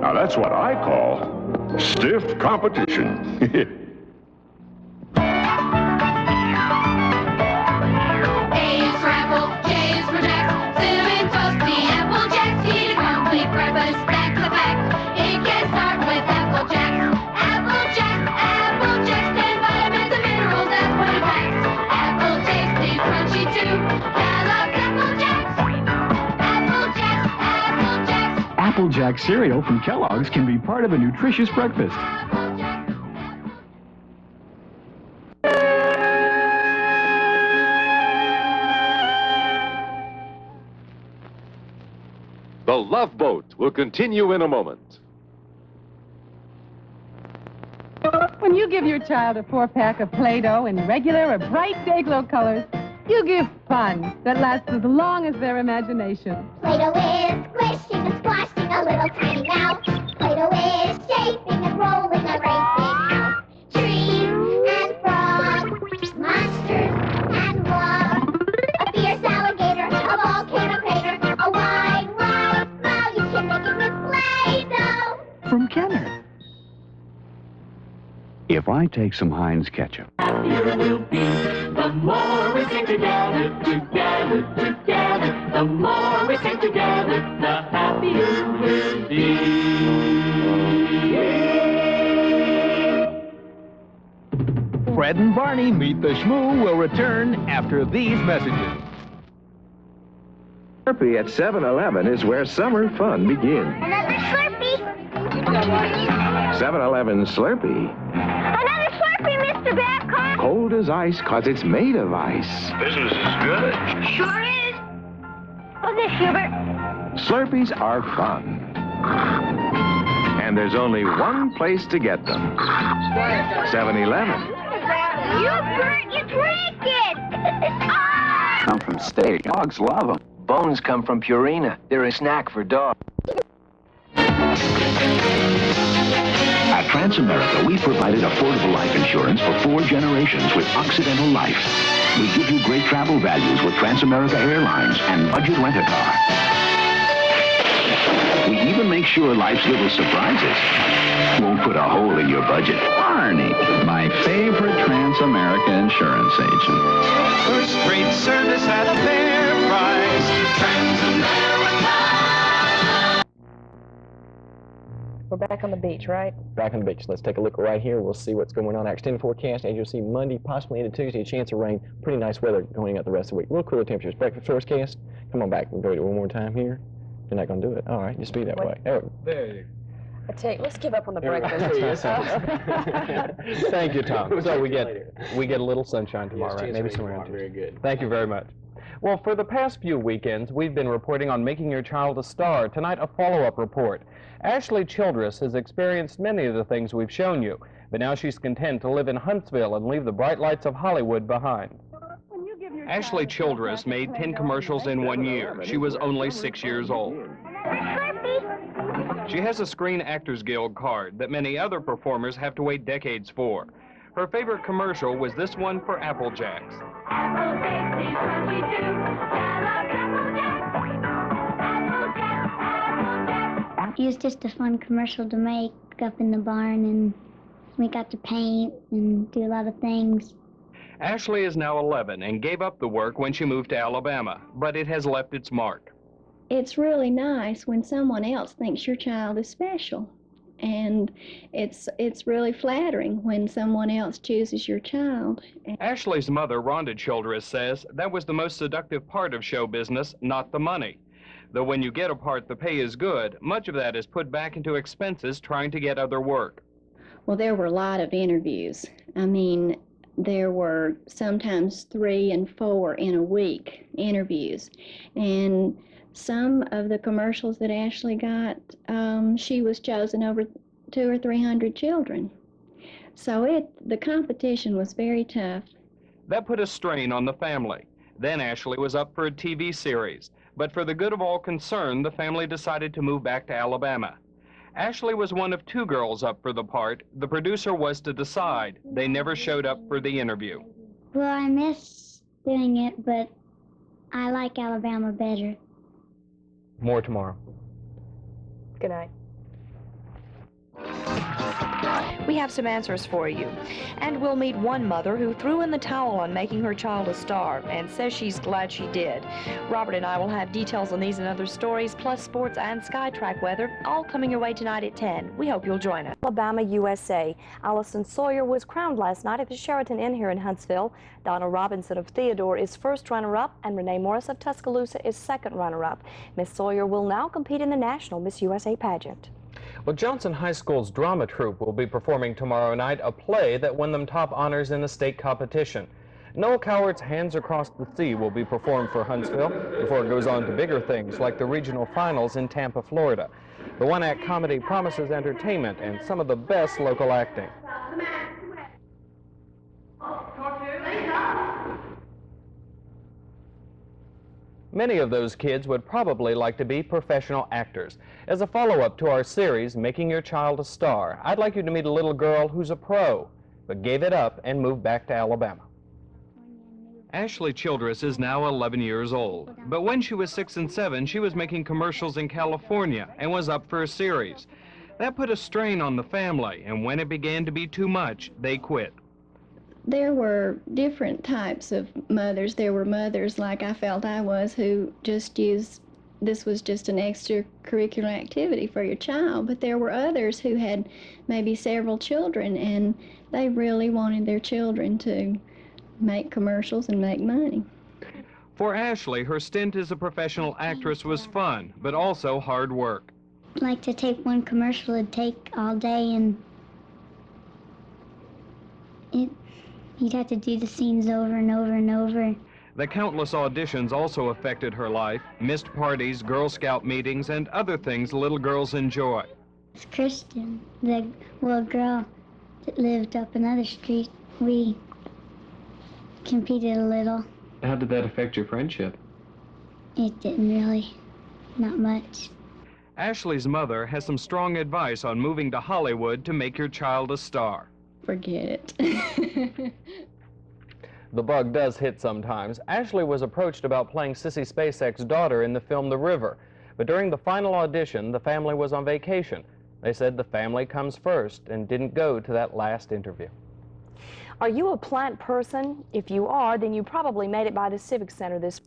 Now that's what I call stiff competition. Applejack cereal from Kellogg's can be part of a nutritious breakfast. The Love Boat will continue in a moment. When you give your child a 4-pack of Play-Doh in regular or bright day-glow colors, you give fun that lasts as long as their imagination. Play-Doh is squishing and squashing a little tiny mouse. Play-Doh is shaping and rolling a great big house. Trees and frogs, monsters and logs. A fierce alligator, a volcano crater, a wide, wide smile. You can make it with Play-Doh. From Kenner. If I take some Heinz ketchup. Happier we'll be, the more we sing together, together, together. The more we sing together, the happier we'll be. Fred and Barney Meet the Schmoo will return after these messages. Slurpee at 7-Eleven is where summer fun begins. Another Slurpee. 7-Eleven Slurpee. Another Slurpee, Mr. Babcock. Cold as ice, 'cause it's made of ice. Business is good. Sure is. What's this, Hubert? Slurpees are fun. And there's only one place to get them. 7-Eleven. Hubert, you drank it. Come from steak. Dogs love them. Bones come from Purina. They're a snack for dogs. At Transamerica, we provided affordable life insurance for 4 generations with Occidental Life. We give you great travel values with Transamerica Airlines and Budget Rent-A-Car. We even make sure life's little surprises won't put a hole in your budget. Barney, my favorite Transamerica insurance agent. First-rate service at a fair price. Transamerica. We're back on the beach, right? Back on the beach. Let's take a look right here. We'll see what's going on. Our extended forecast, as you'll see, Monday, possibly into Tuesday, a chance of rain. Pretty nice weather going out the rest of the week. Real cooler temperatures. Breakfast forecast. Come on back. We'll go to it one more time here. You're not going to do it. All right, just be that way. Oh, there you go. Let's give up on the breakfast. Thank you, Tom. So we get a little sunshine tomorrow, right? Maybe somewhere around. Very good. Thank you very much. Well, for the past few weekends, we've been reporting on Making Your Child a Star. Tonight, a follow-up report. Ashley Childress has experienced many of the things we've shown you, but now she's content to live in Huntsville and leave the bright lights of Hollywood behind. Ashley Childress made 10 commercials in 1 year. She was only 6 years old. She has a Screen Actors Guild card that many other performers have to wait decades for. Her favorite commercial was this one for Apple Jacks. It was just a fun commercial to make up in the barn, and we got to paint and do a lot of things. Ashley is now 11 and gave up the work when she moved to Alabama, but it has left its mark. It's really nice when someone else thinks your child is special. And it's really flattering when someone else chooses your child. Ashley's mother, Rhonda Childress, says that was the most seductive part of show business, not the money. Though when you get a part, the pay is good, much of that is put back into expenses trying to get other work. Well, there were a lot of interviews. I mean, there were sometimes 3 and 4 in a week interviews. And some of the commercials that Ashley got, she was chosen over 200 or 300 children. So the competition was very tough. That put a strain on the family. Then Ashley was up for a TV series. But for the good of all concerned, the family decided to move back to Alabama. Ashley was one of 2 girls up for the part. The producer was to decide. They never showed up for the interview. Well, I miss doing it, but I like Alabama better. More tomorrow. Good night. We have some answers for you. And we'll meet one mother who threw in the towel on making her child a star and says she's glad she did. Robert and I will have details on these and other stories, plus sports and SkyTrack weather, all coming your way tonight at 10. We hope you'll join us. Alabama, USA. Allison Sawyer was crowned last night at the Sheraton Inn here in Huntsville. Donna Robinson of Theodore is first runner-up, and Renee Morris of Tuscaloosa is second runner-up. Miss Sawyer will now compete in the National Miss USA pageant. Well, Johnson High School's drama troupe will be performing tomorrow night a play that won them top honors in the state competition. Noel Cowart's Hands Across the Sea will be performed for Huntsville before it goes on to bigger things like the regional finals in Tampa, Florida. The one-act comedy promises entertainment and some of the best local acting. Many of those kids would probably like to be professional actors. As a follow-up to our series, Making Your Child a Star, I'd like you to meet a little girl who's a pro, but gave it up and moved back to Alabama. Ashley Childress is now 11 years old, but when she was 6 and 7, she was making commercials in California and was up for a series. That put a strain on the family, and when it began to be too much, they quit. There were different types of mothers. There were mothers like I felt I was who just used this was just an extracurricular activity for your child, but there were others who had maybe several children and they really wanted their children to make commercials and make money. For Ashley, her stint as a professional actress was fun, but also hard work. Like to take one commercial would take all day, and you'd have to do the scenes over and over and over. The countless auditions also affected her life, missed parties, Girl Scout meetings, and other things little girls enjoy. It's Kristen, the little girl that lived up another street. We competed a little. How did that affect your friendship? It didn't really, not much. Ashley's mother has some strong advice on moving to Hollywood to make your child a star. Forget it. The bug does hit sometimes. Ashley was approached about playing Sissy Spacek's daughter in the film The River, but during the final audition, the family was on vacation. They said the family comes first and didn't go to that last interview. Are you a plant person? If you are, then you probably made it by the Civic Center this